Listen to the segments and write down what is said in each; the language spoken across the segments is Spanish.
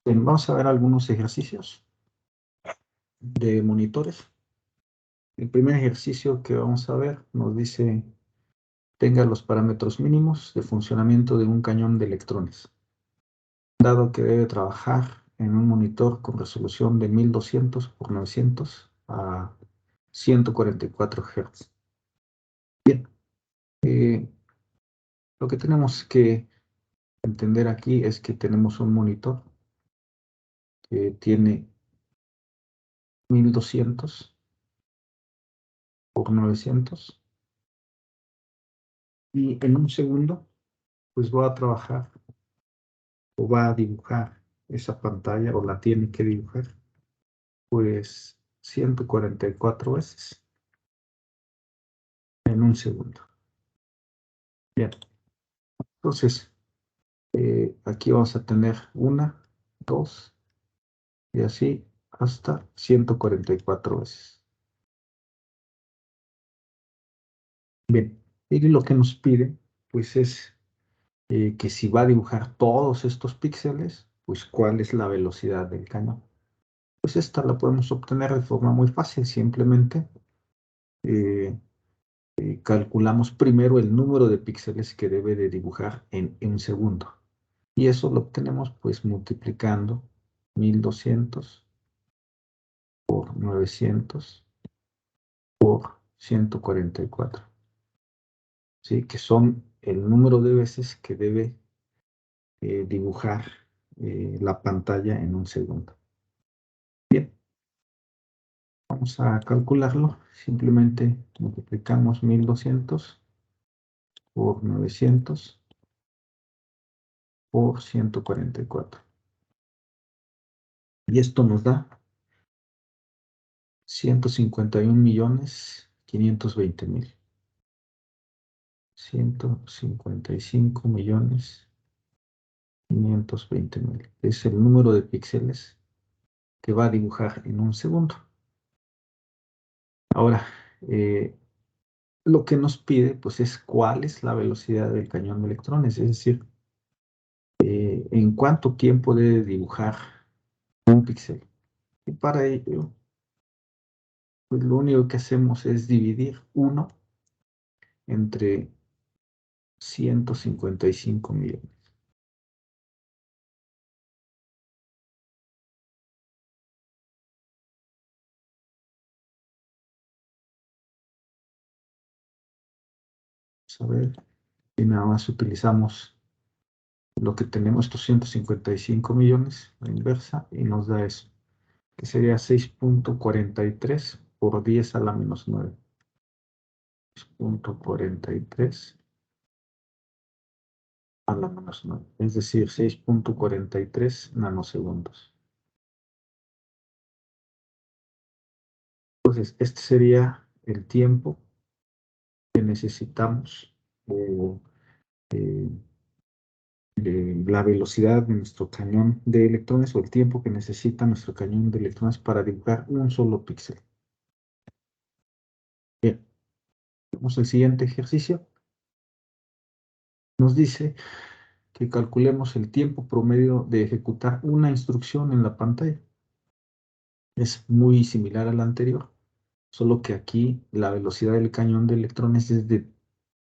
Bien, vamos a ver algunos ejercicios de monitores. El primer ejercicio que vamos a ver nos dice: tenga los parámetros mínimos de funcionamiento de un cañón de electrones, dado que debe trabajar en un monitor con resolución de 1200 por 900 a 144 Hz. Bien, lo que tenemos que entender aquí es que tenemos un monitor que tiene 1200 por 900 y en un segundo pues va a trabajar o va a dibujar esa pantalla o la tiene que dibujar pues 144 veces en un segundo. Bien, entonces aquí vamos a tener una, dos y así hasta 144 veces. Bien, y lo que nos pide pues es que si va a dibujar todos estos píxeles, pues cuál es la velocidad del cañón. Pues esta la podemos obtener de forma muy fácil, simplemente eh, calculamos primero el número de píxeles que debe de dibujar en un segundo. Y eso lo obtenemos pues multiplicando 1200 por 900 por 144. ¿Sí? Que son el número de veces que debe dibujar la pantalla en un segundo. Bien, vamos a calcularlo. Simplemente multiplicamos 1200 por 900 por 144. Y esto nos da 151.520.000. 155.520.000. Es el número de píxeles que va a dibujar en un segundo. Ahora, lo que nos pide pues es cuál es la velocidad del cañón de electrones, es decir, en cuánto tiempo debe dibujar un píxel. Y para ello, pues lo único que hacemos es dividir 1 entre 155 millones. Vamos a ver, y nada más utilizamos lo que tenemos, estos 155 millones, la inversa, y nos da eso, que sería 6.43 por 10 a la menos 9. 6.43 a la menos 9, es decir, 6.43 nanosegundos. Entonces, este sería el tiempo que necesitamos o la velocidad de nuestro cañón de electrones o el tiempo que necesita nuestro cañón de electrones para dibujar un solo píxel. Bien, vamos al siguiente ejercicio. Nos dice que calculemos el tiempo promedio de ejecutar una instrucción en la pantalla. Es muy similar al anterior, solo que aquí la velocidad del cañón de electrones es de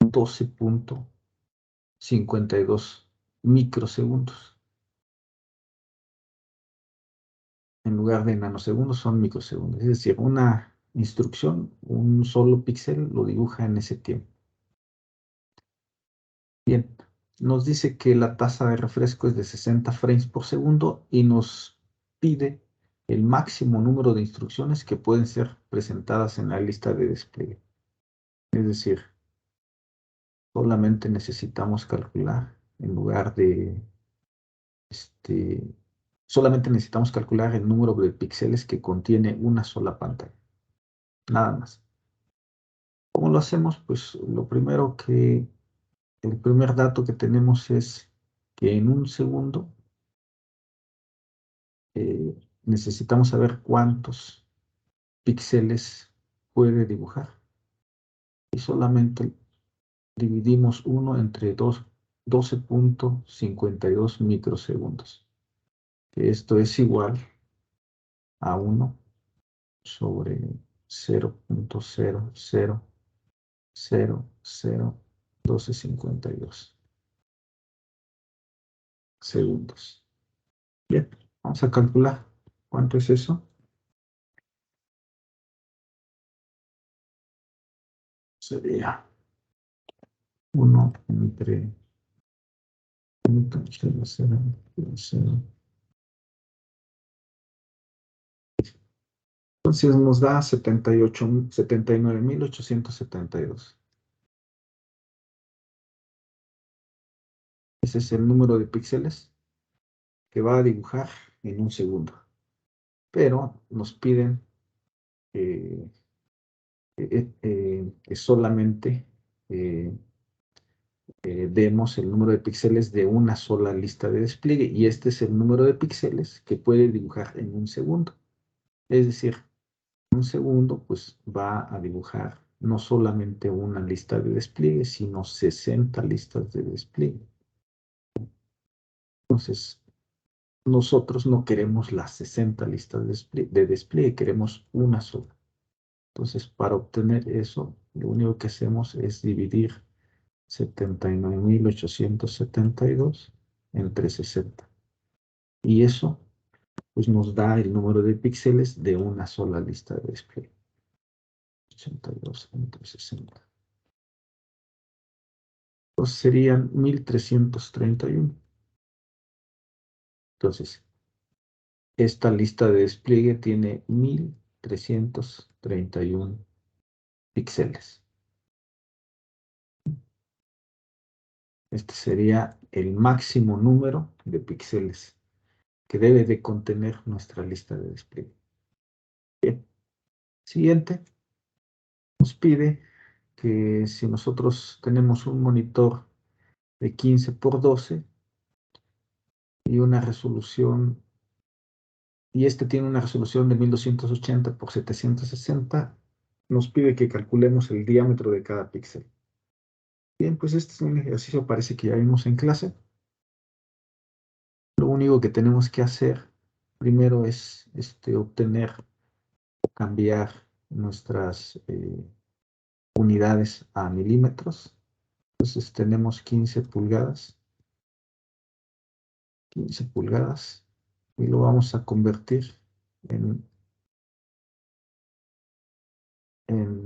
12.52 microsegundos. En lugar de nanosegundos son microsegundos. Es decir, una instrucción, un solo píxel lo dibuja en ese tiempo. Bien, nos dice que la tasa de refresco es de 60 frames por segundo y nos pide el máximo número de instrucciones que pueden ser presentadas en la lista de despliegue. Es decir, solamente necesitamos calcular en lugar de solamente necesitamos calcular el número de píxeles que contiene una sola pantalla. Nada más. ¿Cómo lo hacemos? Pues el primer dato que tenemos es que en un segundo necesitamos saber cuántos píxeles puede dibujar. Y solamente dividimos 1 entre 12.52 microsegundos. que esto es igual a 1 sobre 0.000001252 segundos. Bien, vamos a calcular cuánto es eso. Sería 1 entre 0.000. Entonces nos da 79.872. Ese es el número de píxeles que va a dibujar en un segundo. Pero nos piden eh, que solamente eh, demos el número de píxeles de una sola lista de despliegue. Y este es el número de píxeles que puede dibujar en un segundo. Es decir, un segundo, pues va a dibujar no solamente una lista de despliegue, sino 60 listas de despliegue. Entonces, nosotros no queremos las 60 listas de despliegue, queremos una sola. Entonces, para obtener eso, lo único que hacemos es dividir 79.872 entre 60. Y eso, pues, nos da el número de píxeles de una sola lista de despliegue. 82 entre 60. Pues serían 1.331. Entonces, esta lista de despliegue tiene 1.331 píxeles. Este sería el máximo número de píxeles que debe de contener nuestra lista de despliegue. Bien. Siguiente, nos pide que si nosotros tenemos un monitor de 15 por 12 y una resolución, y este tiene una resolución de 1280 por 760, nos pide que calculemos el diámetro de cada píxel. Bien, pues este es un ejercicio, parece que ya vimos en clase. Lo único que tenemos que hacer primero es obtener o cambiar nuestras unidades a milímetros. Entonces tenemos 15 pulgadas. 15 pulgadas. Y lo vamos a convertir en, en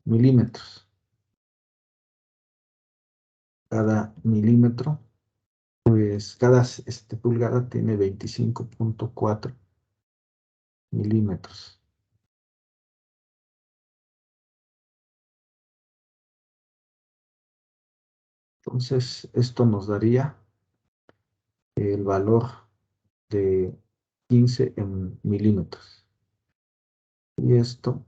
milímetros. Cada milímetro, pues cada pulgada tiene 25.4 milímetros. Entonces, esto nos daría el valor de 15 en milímetros. Y esto,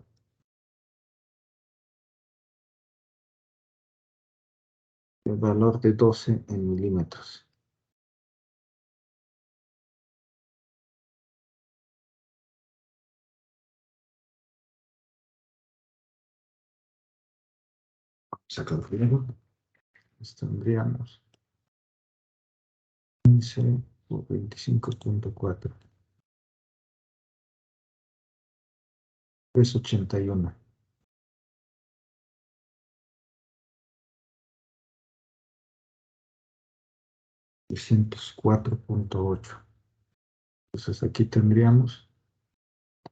el valor de 12 en milímetros. Sacar luego, pues tendríamos 15 por 25.4. Es 81. 304.8. Entonces aquí tendríamos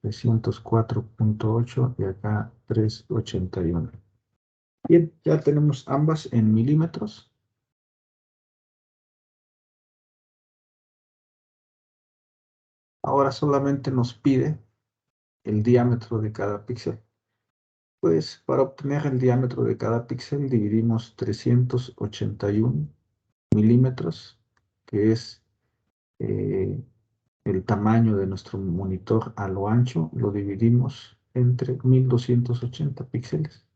304.8 y acá 381. Bien, ya tenemos ambas en milímetros. Ahora solamente nos pide el diámetro de cada píxel. Pues para obtener el diámetro de cada píxel dividimos 381 milímetros, que es eh, el tamaño de nuestro monitor a lo ancho, lo dividimos entre 1280 píxeles.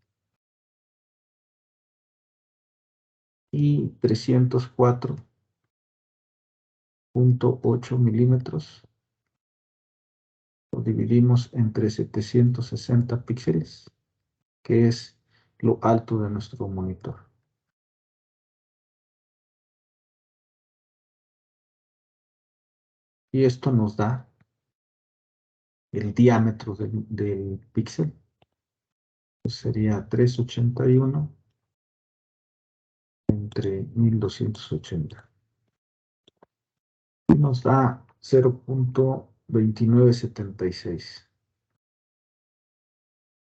Y 304.8 milímetros lo dividimos entre 760 píxeles, que es lo alto de nuestro monitor. Y esto nos da el diámetro del píxel. Pues sería 381 entre 1280. Y nos da 0.2976.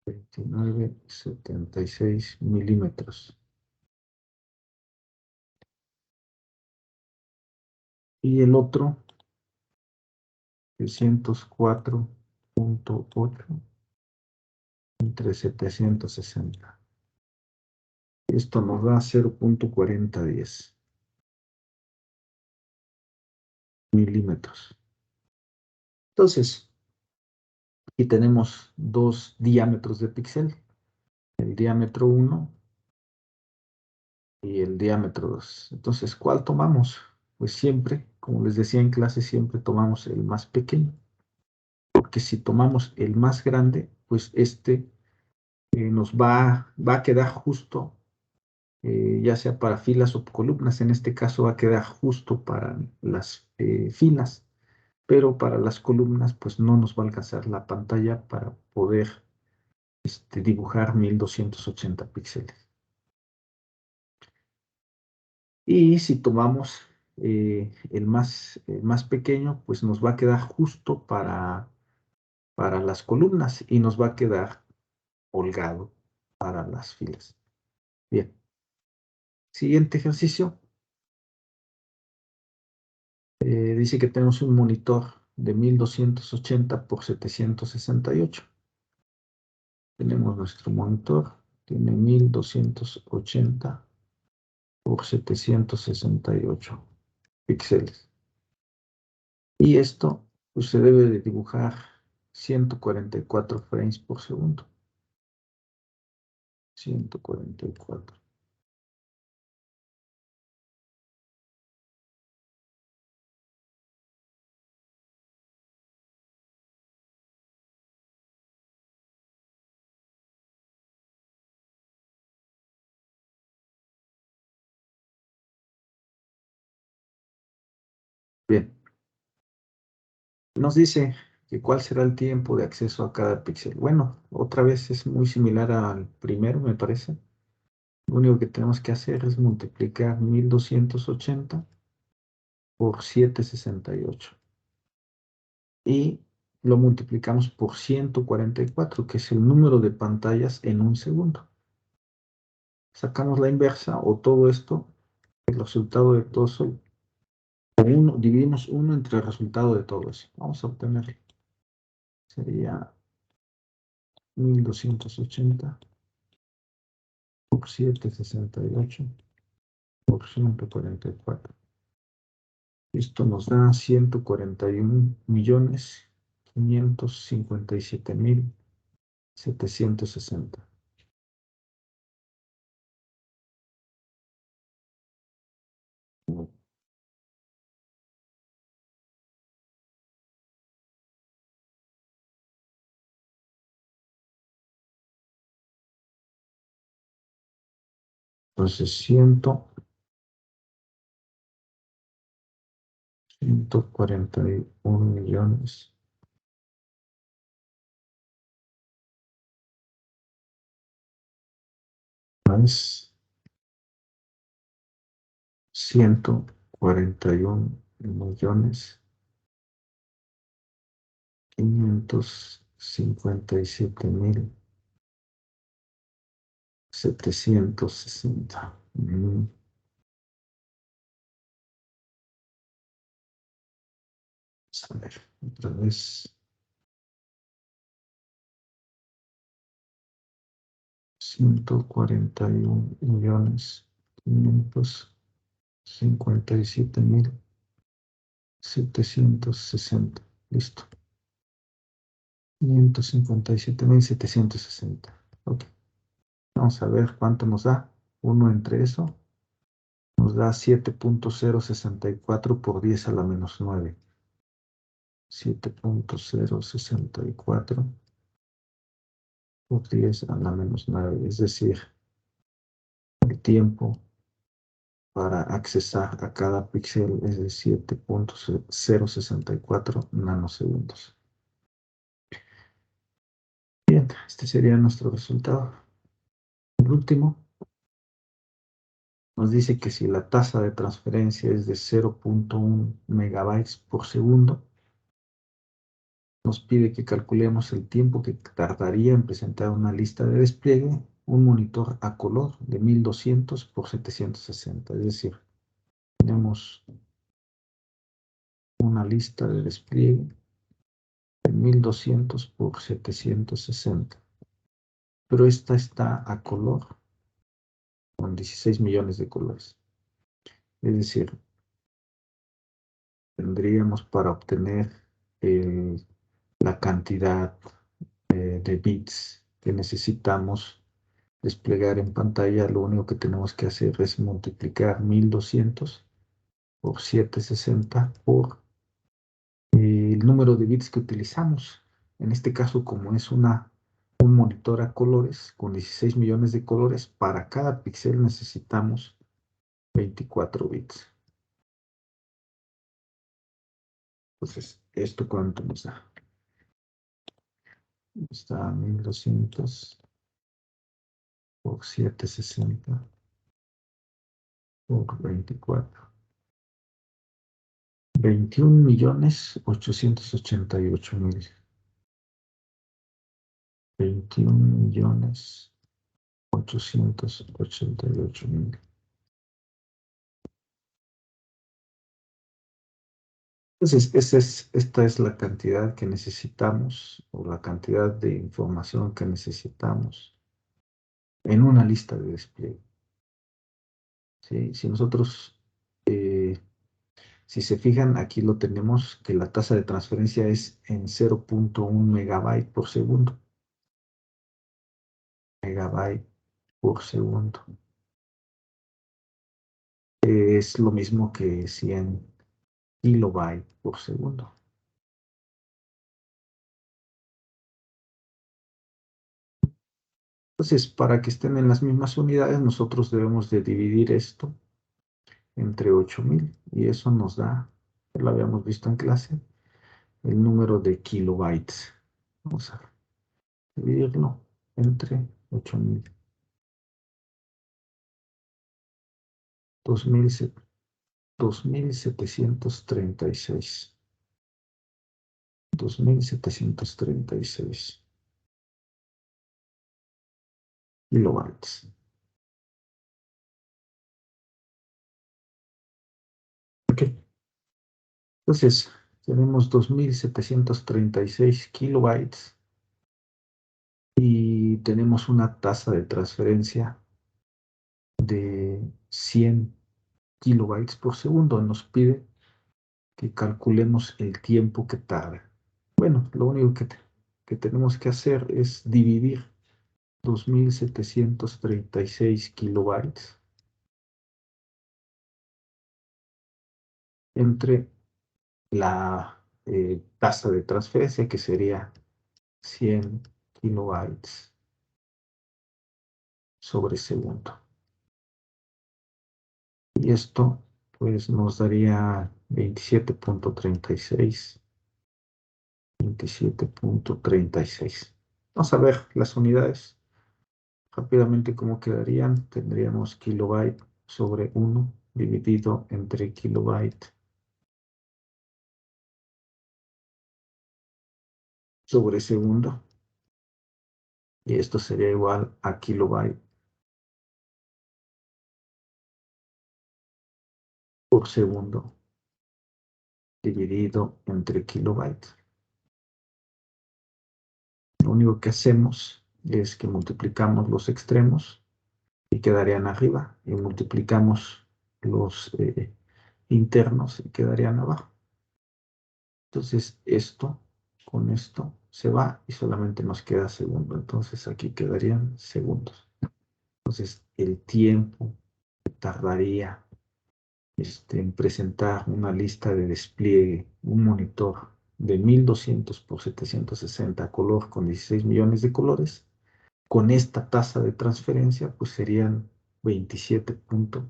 2976 milímetros. Y el otro, 604.8 entre 760. Esto nos da 0.4010 milímetros. Entonces, aquí tenemos dos diámetros de píxel, el diámetro 1 y el diámetro 2. Entonces, ¿cuál tomamos? Pues siempre, como les decía en clase, siempre tomamos el más pequeño, porque si tomamos el más grande, pues este nos va a quedar justo, ya sea para filas o columnas. En este caso va a quedar justo para las filas, pero para las columnas pues no nos va a alcanzar la pantalla para poder dibujar 1280 píxeles. Y si tomamos el más pequeño, pues nos va a quedar justo para las columnas y nos va a quedar holgado para las filas. Bien, siguiente ejercicio. Dice que tenemos un monitor de 1280 por 768. Tenemos nuestro monitor, tiene 1280 por 768 píxeles. Y esto pues, se debe de dibujar 144 frames por segundo. 144. Bien, nos dice que cuál será el tiempo de acceso a cada píxel. Bueno, otra vez es muy similar al primero, me parece. Lo único que tenemos que hacer es multiplicar 1280 por 768. Y lo multiplicamos por 144, que es el número de pantallas en un segundo. Sacamos la inversa o todo esto, el resultado de todo eso, dividimos 1 entre el resultado de todo eso. Vamos a obtener, sería 1280 por 768 por 144. Esto nos da 141.557.760. Entonces, 141 millones más 141.557.760. A ver, otra vez. 141.557.760. Listo. 557.760. Ok. Vamos a ver cuánto nos da. 1 entre eso. Nos da 7.064 por 10 a la menos 9. 7.064 por 10 a la menos 9. Es decir, el tiempo para accesar a cada píxel es de 7.064 nanosegundos. Bien, este sería nuestro resultado. El último nos dice que si la tasa de transferencia es de 0.1 megabytes por segundo, nos pide que calculemos el tiempo que tardaría en presentar una lista de despliegue, un monitor a color de 1200 por 760. Es decir, tenemos una lista de despliegue de 1200 por 760. Pero esta está a color con 16 millones de colores. Es decir, tendríamos para obtener la cantidad de bits que necesitamos desplegar en pantalla, lo único que tenemos que hacer es multiplicar 1200 por 760 por el número de bits que utilizamos. En este caso, como es un monitor a colores con 16 millones de colores, para cada píxel necesitamos 24 bits. Entonces, ¿esto cuánto nos da? Está 1200 por 760 por 24. 21.888.000. 21.888.000. Entonces, esta es la cantidad que necesitamos o la cantidad de información que necesitamos en una lista de despliegue. ¿Sí? Si nosotros, si se fijan, aquí lo tenemos que la tasa de transferencia es en 0.1 megabyte por segundo. Megabyte por segundo. Es lo mismo que 100 kilobyte por segundo. Entonces, para que estén en las mismas unidades, nosotros debemos de dividir esto entre 8000 y eso nos da, ya lo habíamos visto en clase, el número de kilobytes. Vamos a dividirlo entre 8000. 2736. 2736 kilobytes. Ok. Entonces, tenemos 2736 kilobytes y tenemos una tasa de transferencia de 100 kilobytes por segundo. Nos pide que calculemos el tiempo que tarda. Bueno, lo único que tenemos que hacer es dividir 2736 kilobytes entre la tasa de transferencia, que sería 100 kilobytes sobre segundo. Y esto pues nos daría 27.36. 27.36. Vamos a ver las unidades. Rápidamente, ¿cómo quedarían? Tendríamos kilobyte sobre 1 dividido entre kilobyte sobre segundo. Y esto sería igual a kilobyte por segundo dividido entre kilobyte. Lo único que hacemos es que multiplicamos los extremos y quedarían arriba. Y multiplicamos los internos y quedarían abajo. Entonces esto con esto se va y solamente nos queda segundo. Entonces aquí quedarían segundos. Entonces el tiempo que tardaría en presentar una lista de despliegue, un monitor de 1200 por 760 color con 16 millones de colores, con esta tasa de transferencia pues serían 27.36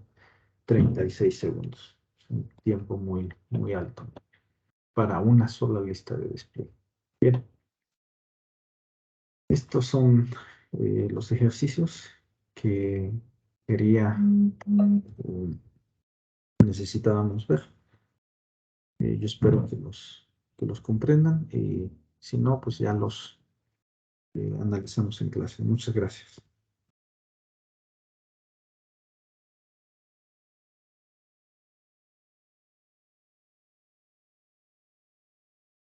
36 segundos. Es un tiempo muy, muy alto para una sola lista de despliegue. Bien, estos son los ejercicios que quería, necesitábamos ver. Yo espero que los comprendan y si no, pues ya los analizamos en clase. Muchas gracias.